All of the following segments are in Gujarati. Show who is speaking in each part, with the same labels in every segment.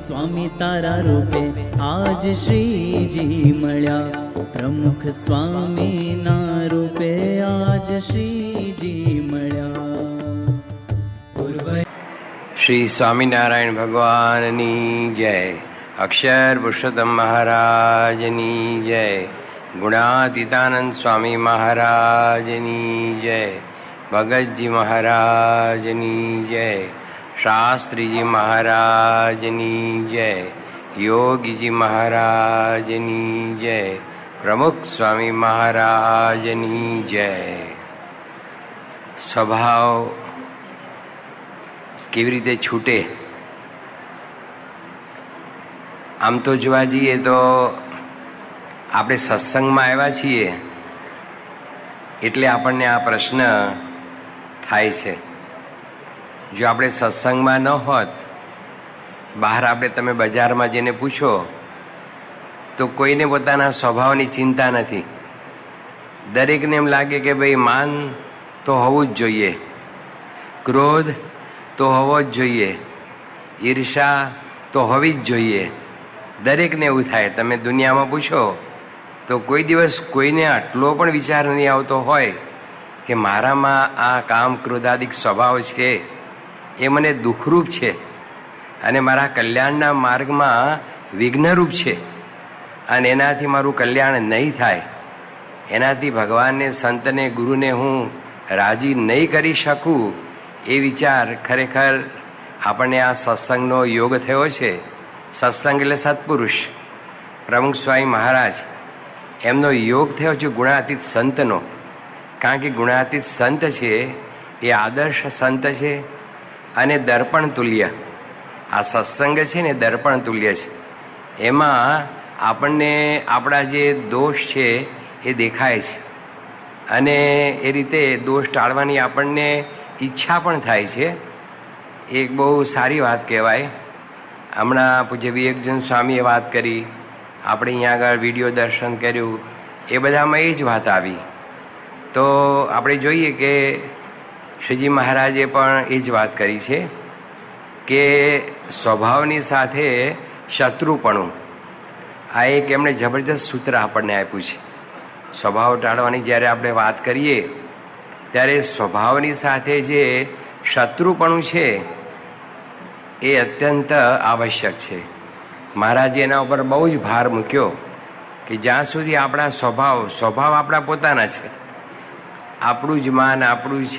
Speaker 1: સ્વામી તારા રૂપે આજ શ્રીજી મળ્યા, પ્રમુખ સ્વામીના રૂપે આજ શ્રીજી મળ્યા.
Speaker 2: શ્રી સ્વામિનારાયણ ભગવાનની જય. અક્ષર પુરુષોત્તમ મહારાજની જય. ગુણાતીતાનંદ સ્વામી મહારાજની જય. ભગતજી મહારાજની જય. શાસ્ત્રીજી મહારાજની જય. યોગીજી મહારાજની જય. પ્રમુખ સ્વામી મહારાજની જય. સ્વભાવ કેવી રીતે છૂટે? આમ તો જોવા જઈએ તો આપણે સત્સંગમાં આવ્યા છીએ એટલે આપણને આ પ્રશ્ન થાય છે. જો આપણે સત્સંગમાં ન હોત, બહાર આપણે તમે બજારમાં જઈને પૂછો તો કોઈને પોતાના સ્વભાવની ચિંતા નથી. દરેકને એમ લાગે કે ભાઈ માન તો હોવું જ જોઈએ, ક્રોધ તો હોવો જ જોઈએ, ઈર્ષા તો હોવી જ જોઈએ. દરેકને એવું થાય. તમે દુનિયામાં પૂછો તો કોઈ દિવસ કોઈને આટલો પણ વિચાર નહીં આવતો હોય કે મારામાં આ કામ ક્રોધાદિક સ્વભાવ છે એ મને દુઃખરૂપ છે અને મારા કલ્યાણના માર્ગમાં વિઘ્નરૂપ છે અને એનાથી મારું કલ્યાણ નહીં થાય, એનાથી ભગવાનને, સંતને, ગુરુને હું રાજી નહીં કરી શકું, એ વિચાર ખરેખર આપણને આ સત્સંગનો યોગ થયો છે. સત્સંગ એટલે સત્પુરુષ પ્રમુખ સ્વામી મહારાજ, એમનો યોગ થયો છે ગુણાતીત સંતનો. કારણ કે ગુણાતીત સંત છે એ આદર્શ સંત છે અને દર્પણ તુલ્ય. આ સત્સંગ છે ને દર્પણ તુલ્ય છે. એમાં આપણને આપણા જે દોષ છે એ દેખાય છે અને એ રીતે દોષ ટાળવાની આપણને ઈચ્છા પણ થાય છે. એક બહુ સારી વાત કહેવાય. હમણાં પૂજ્ય વિવેકચંદ સ્વામીએ વાત કરી, આપણે અહીંયા આગળ વિડીયો દર્શન કર્યું, એ બધામાં એ જ વાત આવી. તો આપણે જોઈએ કે શ્રીજી મહારાજે પણ એ જ વાત કરી છે કે સ્વભાવની સાથે શત્રુપણું, આ એક એમણે જબરજસ્ત સૂત્ર આપણને આપ્યું છે. સ્વભાવ ટાળવાની જ્યારે આપણે વાત કરીએ ત્યારે સ્વભાવની સાથે જે શત્રુપણું છે એ અત્યંત આવશ્યક છે. મહારાજે એના ઉપર બહુ જ ભાર મૂક્યો કે જ્યાં સુધી આપણા સ્વભાવ આપણા પોતાના છે, આપણું જ માન, આપણું જ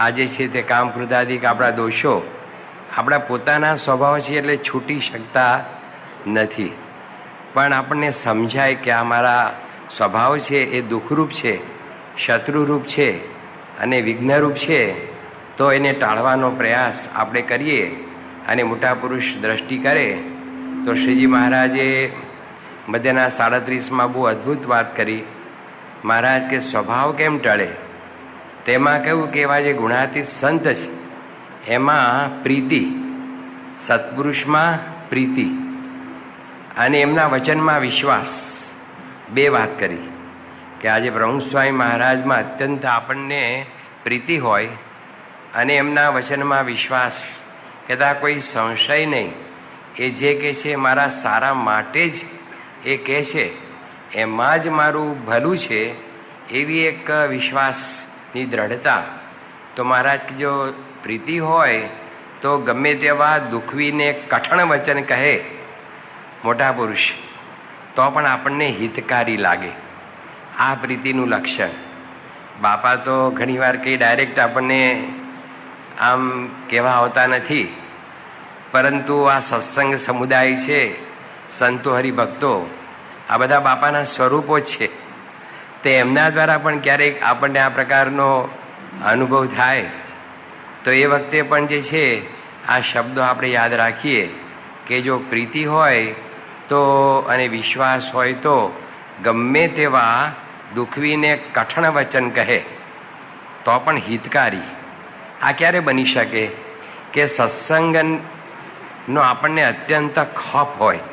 Speaker 2: આજે છે તે કામ ક્રોધાદિક આપણા દોષો આપણા પોતાના સ્વભાવ છે એટલે છૂટી શકતા નથી. પણ આપણને સમજાય કે આ મારા સ્વભાવ છે એ દુઃખરૂપ છે, શત્રુરૂપ છે અને વિઘ્નરૂપ છે, તો એને ટાળવાનો પ્રયાસ આપણે કરીએ અને મોટા પુરુષ દ્રષ્ટિ કરે તો શ્રીજી મહારાજે મધ્યના 37માં બહુ અદ્ભુત વાત કરી. મહારાજ કે સ્વભાવ કેમ ટળે? તેમાં કહ્યું કે એવા જે ગુણાતીત સંત છે એમાં પ્રીતિ, સત્પુરુષમાં પ્રીતિ અને એમના વચનમાં વિશ્વાસ, બે વાત કરી. કે આજે પ્રમુખ સ્વામી મહારાજમાં અત્યંત આપણને પ્રીતિ હોય અને એમના વચનમાં વિશ્વાસ, કદાચ કોઈ સંશય નહીં, એ જે કહે છે મારા સારા માટે જ એ કહે છે, એમાં જ મારું ભલું છે, એવી એક વિશ્વાસની દ્રઢતા. તો મહારાજ જો પ્રીતિ હોય તો ગમે તેવા દુઃખવીને કઠણ વચન કહે મોટા પુરુષ તો પણ આપણને હિતકારી લાગે. આ પ્રીતિનું લક્ષણ. બાપા તો ઘણીવાર કંઈ ડાયરેક્ટ આપણને આમ કહેવા આવતા નથી, પરંતુ આ સત્સંગ સમુદાય છે, સંતો, હરિભક્તો, આ બધા બાપાના સ્વરૂપો જ છે. તે એમના દ્વારા પણ ક્યારેક આપણને આ પ્રકારનો અનુભવ થાય તો એ વખતે પણ જે છે આ શબ્દો આપણે યાદ રાખીએ કે જો પ્રીતિ હોય તો અને વિશ્વાસ હોય તો ગમે તેવા દુઃખવીને કઠણ વચન કહે તો પણ હિતકારી. આ ક્યારે બની શકે? કે સત્સંગનો આપણને અત્યંત ખપ હોય,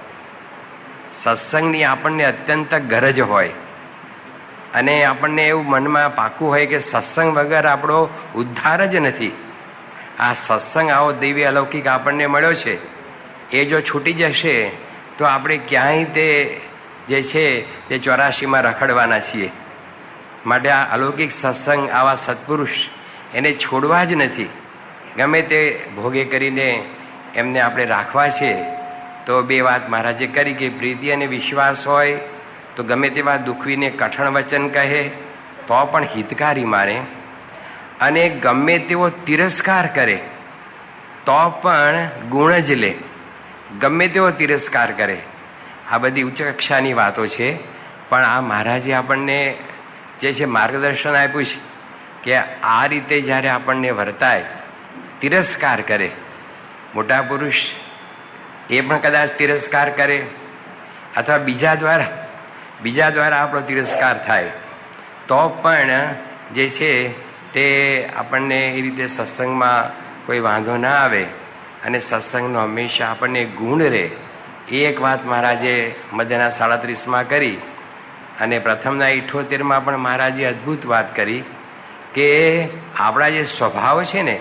Speaker 2: સત્સંગની આપણને અત્યંત ગરજ હોય અને આપણને એવું મનમાં પાકું હોય કે સત્સંગ વગર આપણો ઉદ્ધાર જ નથી. આ સત્સંગ આવો દિવ્ય અલૌકિક આપણને મળ્યો છે, એ જો છૂટી જશે તો આપણે ક્યાંય તે જે છે તે 84માં રખડવાના છીએ. માટે આ અલૌકિક સત્સંગ, આવા સત્પુરુષ એને છોડવા જ નથી. ગમે તે ભોગે કરીને એમને આપણે રાખવા છે. તો બે વાત મહારાજે કરી કે પ્રીતિ અને વિશ્વાસ હોય તો ગમે તેવા દુખવીને કઠણ વચન કહે તો પણ હિતકારી માને, અને ગમે તેવો તિરસ્કાર કરે તો પણ ગુણ જ લે. ગમે તેવો તિરસ્કાર કરે, આ બધી ઉચ્ચ કક્ષાની વાતો છે. પણ આ મહારાજે આપણને જે છે માર્ગદર્શન આપ્યું છે કે આ રીતે જ્યારે આપણને વર્તાય, તિરસ્કાર કરે, મોટા પુરુષ એ પણ કદાચ તિરસ્કાર કરે અથવા બીજા દ્વારા આપણો તિરસ્કાર થાય તો પણ જે છે તે આપણને એ રીતે સત્સંગમાં કોઈ વાંધો ના આવે અને સત્સંગનો હંમેશા આપણને ગુણ રહે. એ એક વાત મહારાજે મધ્યના 37માં કરી. અને પ્રથમના 78માં પણ મહારાજે અદ્ભુત વાત કરી કે આપણા જે સ્વભાવ છે ને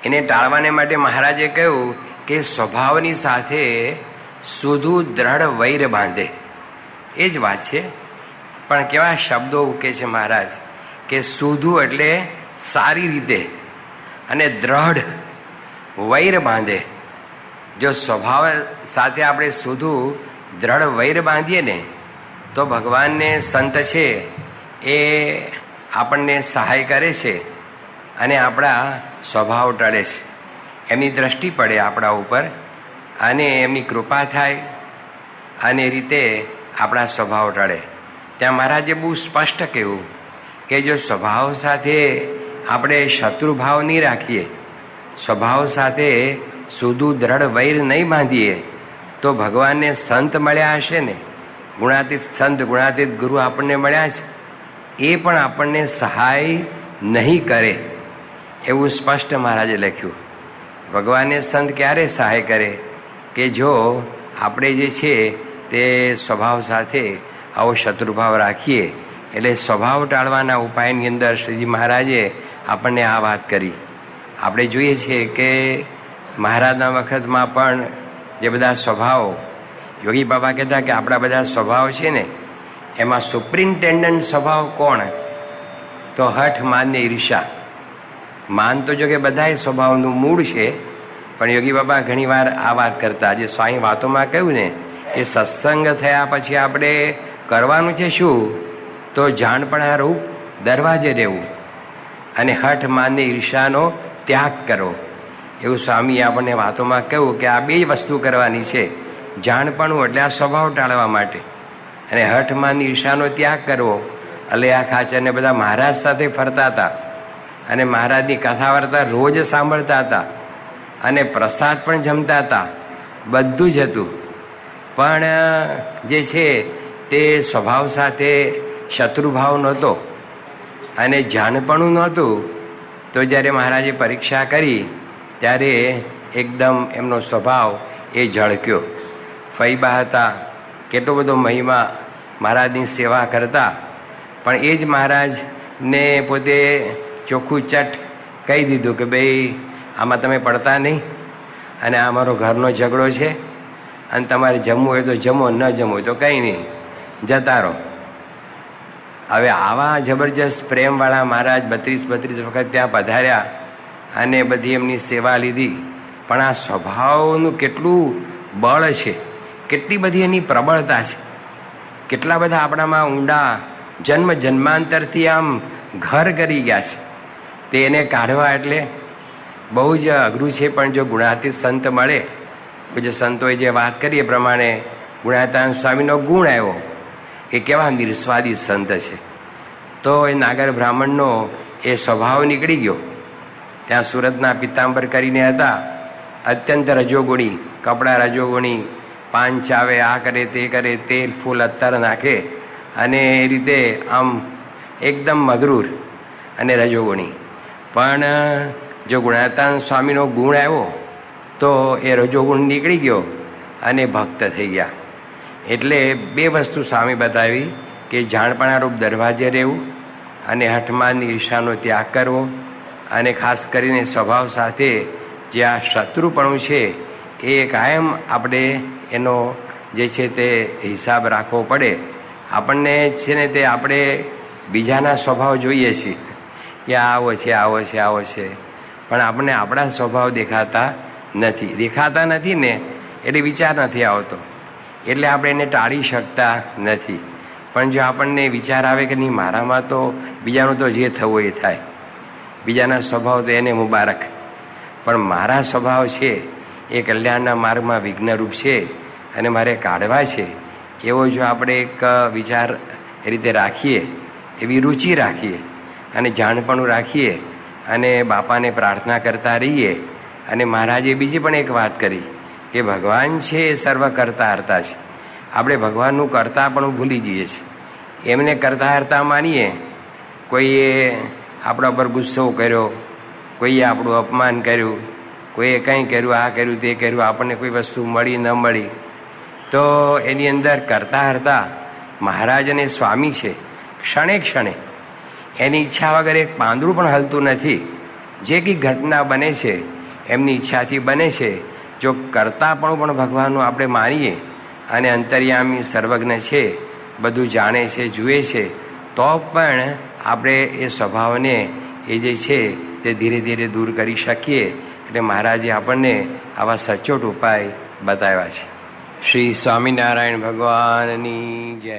Speaker 2: એને ટાળવાને માટે મહારાજે કહ્યું કે સ્વભાવની સાથે શુદ્ધું દ્રઢ વૈર બાંધે. એ જ વાત છે. પણ કેવા શબ્દો ઉકે છે મહારાજ કે શુદ્ધું એટલે સારી રીતે, અને દ્રઢ વૈર બાંધે. જો સ્વભાવ સાથે આપણે શુદ્ધું દ્રઢ વૈર બાંધીએ ને તો ભગવાનને સંત છે એ આપણને સહાય કરે છે અને આપણા સ્વભાવ ટળે છે. એમની દ્રષ્ટિ પડે આપણા ઉપર અને એમની કૃપા થાય અને એ રીતે આપણા સ્વભાવ ટળે. ત્યાં મહારાજે બહુ સ્પષ્ટ કહ્યું કે જો સ્વભાવ સાથે આપણે શત્રુભાવ નહીં રાખીએ, સ્વભાવ સાથે શુદ્ધું દ્રઢ વૈર નહીં બાંધીએ તો ભગવાનને સંત મળ્યા હશે ને, ગુણાતીત સંત, ગુણાતીત ગુરુ આપણને મળ્યા છે, એ પણ આપણને સહાય નહીં કરે. એવું સ્પષ્ટ મહારાજે લખ્યું. ભગવાનને સંત ક્યારે સહાય કરે કે જો આપણે જે છે તે સ્વભાવ સાથે આવો શત્રુભાવ રાખીએ. એટલે સ્વભાવ ટાળવાના ઉપાયની અંદર શ્રીજી મહારાજે આપણને આ વાત કરી. આપણે જોઈએ છીએ કે મહારાજના વખતમાં પણ જે બધા સ્વભાવ, યોગી બાબા કહેતા કે આપણા બધા સ્વભાવ છે ને એમાં સુપ્રિન્ટેન્ડન્ટ સ્વભાવ કોણ? તો હઠ, માન ને ઈર્ષા. માન તો જો કે બધાય સ્વભાવનું મૂળ છે, પણ યોગી બાબા ઘણીવાર આ વાત કરતા. જે સ્વામી વાતોમાં કહ્યું ને કે સત્સંગ થયા પછી આપણે કરવાનું છે શું? તો જાણપણા રૂપ દરવાજે રહેવું અને હઠ, માન ને ઈર્ષાનો ત્યાગ કરો. એવું સ્વામીએ આપણને વાતોમાં કહ્યું કે આ બે વસ્તુ કરવાની છે. જાણપણું એટલે આ સ્વભાવ ટાળવા માટે, અને હઠ, માન, ઈર્ષાનો ત્યાગ કરવો. અલૈયા ખાચરને બધા મહારાજ સાથે ફરતા હતા અને મહારાજની કથા વાર્તા રોજ સાંભળતા હતા અને પ્રસાદ પણ જમતા હતા, બધું જ હતું. પણ જે છે તે સ્વભાવ સાથે શત્રુભાવ નહોતો અને જાણપણું નહોતું. તો જ્યારે મહારાજે પરીક્ષા કરી ત્યારે એકદમ એમનો સ્વભાવ એ ઝળક્યો. ફૈબા હતા, કેટલો બધો મહિમા, મહારાજની સેવા કરતા, પણ એ જ મહારાજને પોતે ચોખ્ખું ચટ કહી દીધું કે ભાઈ આમાં તમે પડતા નહીં, અને આ અમારો ઘરનો ઝઘડો છે, અને તમારે જમવું હોય તો જમો, ન જમવું હોય તો કંઈ નહીં, જતા રહો. હવે આવા જબરજસ્ત પ્રેમવાળા મહારાજ 32 વખત ત્યાં પધાર્યા અને બધી એમની સેવા લીધી. પણ આ સ્વભાવનું કેટલું બળ છે, કેટલી બધી એની પ્રબળતા છે, કેટલા બધા આપણામાં ઊંડા જન્માંતરથી આમ ઘર કરી ગયા છે. તે એને કાઢવા એટલે બહુ જ અઘરું છે. પણ જો ગુણાતીત સંત મળે, જે સંતોએ જે વાત કરી એ પ્રમાણે ગુણાતીતાનંદ સ્વામીનો ગુણ આવ્યો કે કેવા નિર્સ્વાદી સંત છે. તો એ નાગર બ્રાહ્મણનો એ સ્વભાવ નીકળી ગયો. ત્યાં સુરતના પિતાંબર કરીને હતા, અત્યંત રજોગુણી, કપડાં રજોગુણી, પાન ચાવે, આ કરે તે કરે, તેલ ફૂલ અત્તર નાખે, અને એ રીતે આમ એકદમ મગરૂર અને રજોગુણી. પણ જો ગુણાતીતાનંદ સ્વામીનો ગુણ આવ્યો તો એ રજોગુણ નીકળી ગયો અને ભક્ત થઈ ગયા. એટલે બે વસ્તુ સ્વામી બતાવી કે જાણપણારૂપ દરવાજે રહેવું અને હઠમાનની ઈર્ષાનો ત્યાગ કરવો, અને ખાસ કરીને સ્વભાવ સાથે જે આ શત્રુપણું છે એ કાયમ આપણે એનો જે છે તે હિસાબ રાખવો પડે. આપણને છે ને તે આપણે બીજાના સ્વભાવ જોઈએ છીએ કે આવો છે આવો છે આવો છે, પણ આપણને આપણા સ્વભાવ દેખાતા નથી ને એટલે વિચાર નથી આવતો, એટલે આપણે એને ટાળી શકતા નથી. પણ જો આપણને વિચાર આવે કે નહીં, મારામાં તો બીજાનું તો જે થવું એ થાય, બીજાના સ્વભાવ તો એને મુબારક, પણ મારા સ્વભાવ છે એ કલ્યાણના માર્ગમાં વિઘ્નરૂપ છે અને મારે કાઢવા છે, એવો જો આપણે એક વિચાર એ રીતે રાખીએ, એવી રુચિ રાખીએ અને જાણપણું રાખીએ અને બાપાને પ્રાર્થના કરતા રહીએ. અને મહારાજે બીજી પણ એક વાત કરી કે ભગવાન છે એ સર્વ કરતા હરતા છે. આપણે ભગવાનનું કરતા પણ ભૂલી જઈએ છીએ. એમને કરતા હરતા માનીએ. કોઈએ આપણા પર ગુસ્સો કર્યો, કોઈએ આપણું અપમાન કર્યું, કોઈએ કંઈ કર્યું, આ કર્યું તે કર્યું, આપણને કોઈ વસ્તુ મળી ન મળી, તો એની અંદર કરતા હરતા મહારાજ અને સ્વામી છે. ક્ષણે ક્ષણે એની ઈચ્છા વગર એક પાંદડું પણ હલતું નથી. જે કંઈ ઘટના બને છે એમની ઈચ્છાથી બને છે. જો કરતાપણું પણ ભગવાનનું આપણે માનીએ અને અંતર્યામી સર્વજ્ઞ છે, બધું જાણે છે, જુએ છે, તો પણ આપણે એ સ્વભાવને એ જે છે તે ધીરે ધીરે દૂર કરી શકીએ. એટલે મહારાજે આપણને આવા સચોટ ઉપાય બતાવ્યા છે. શ્રી સ્વામિનારાયણ ભગવાનની જય.